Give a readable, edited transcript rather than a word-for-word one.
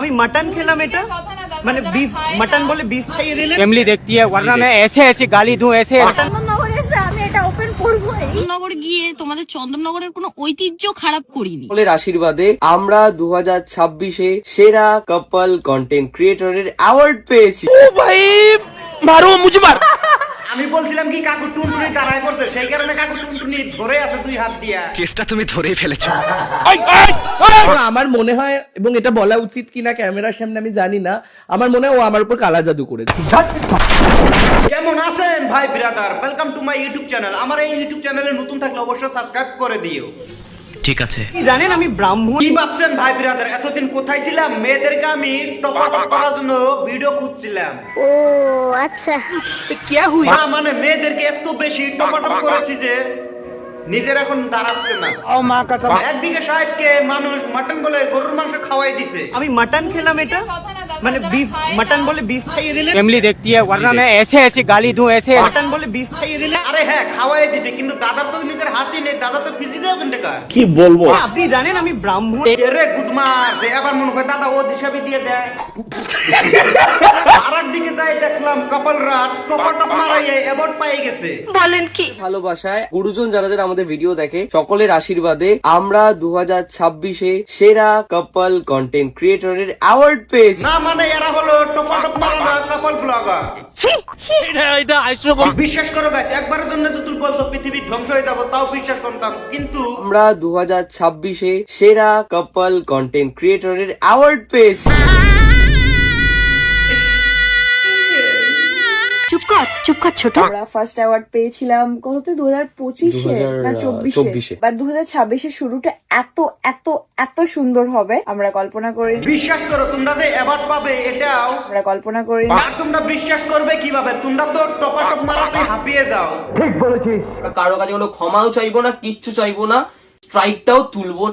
আমি মাটন খেলাম, এটা মানে বিফ मटन बोले बीफ खाइए दिले फैमिली देखती है वरना मैं ऐसे ऐसे गाली दूं ऐसे চন্দননগরে এসে আমি এটা ওপেন করবই। চন্দননগর গিয়ে তোমাদের চন্দননগরের কোনো ঐতিহ্য খারাপ করিনি। সকলের আশীর্বাদে আমরা 2026-এ সেরা কাপল কন্টেন্ট ক্রিয়েটরের অ্যাওয়ার্ড পেয়েছি। আমি বলছিলাম কি কাকু টুনটুনি দাঁড়ায় পড়ছে, সেই কারণে কাকু টুনটুনি ধরে আছে দুই হাত দিয়া। কেসটা তুমি ধরেই ফেলেছো। আমার মনে হয়, এবং এটা বলা উচিত কিনা ক্যামেরার সামনে আমি জানি না, আমার মনে হয় ও আমার উপর কালা জাদু করেছে। কেমন আছেন ভাই brother, welcome to my YouTube channel. আমার এই ইউটিউব চ্যানেলে নতুন থাকলে অবশ্যই সাবস্ক্রাইব করে দিও। ঠিক আছে। জানেন আমি ব্রাহ্মণ। কি ভাবছেন ভাই ব্রাদার, এতদিন কোথায় ছিলাম? মেয়েদেরকে আমি টপ করার জন্য ভিডিও খুঁজছিলাম। ও আচ্ছা, না মানে মেয়েদেরকে এত বেশি টপ করেছি যে নিজের এখন দাঁড়াচ্ছে না। একদিকে শাহেদকে মানুষ মাটন বলে গরুর মাংস খাওয়াই দিছে, আমি মাটন খেলাম, এটা মানে বিফ मटन बोले बीफ खाइए दिले। फैमिली देखती है वरना मैं ऐसे ऐसे गाली दूं ऐसे मटन बोले बीफ खाइए दिले। আরে হ্যাঁ খাওয়াই দিছে, কিন্তু দাদার তো নিজের হাতই নেই, দাদা তো ফিজিক্যাল কন্টেকা। কি বলবো, আপনি জানেন আমি ব্রাহ্মণ। এরে গুদমার সে আবার মনে হয় দাদা ও দিশাবি দিয়ে দেয়। আরেক দিকে যাই দেখলাম কাপলরা টপ মারাইয়ে অ্যাওয়ার্ড পেয়ে গেছে। বলেন কি? ভালোবাসায় গুরুজন যারা যারা আমাদের ভিডিও দেখে সকলের আশীর্বাদে আমরা 2026-এ সেরা কাপল কন্টেন্ট ক্রিয়েটরের অ্যাওয়ার্ড পেয়েছি। না মানে এরা হলো টপ মারানো কাপল ব্লগার। বিশ্বাস করো গাইস, একবারের জন্য যদি বলতো পৃথিবী ধ্বংস হয়ে যাব তাও বিশ্বাস করতাম, কিন্তু আমরা 2026-এ সেরা কাপল কন্টেন্ট ক্রিয়েটরের অ্যাওয়ার্ড পেয়েছি। চুপ কর ছোট। আমরা ফার্স্ট অ্যাওয়ার্ড পেয়েছিলাম কততে 2025-এ না 24-এ, বাট 2026-এর শুরুটা এত এত এত সুন্দর হবে আমরা কল্পনা করি। বিশ্বাস করো তোমরা যে অ্যাওয়ার্ড পাবে এটাও আমরা কল্পনা করি। আর তোমরা বিশ্বাস করবে কিভাবে? তোমরা তো টপ মারাতে হাঁপিয়ে যাও। আমরা কারো কাছে কোনো ক্ষমাও চাইবো না, কিচ্ছু চাইবো না, স্ট্রাইকটাও তুলবো।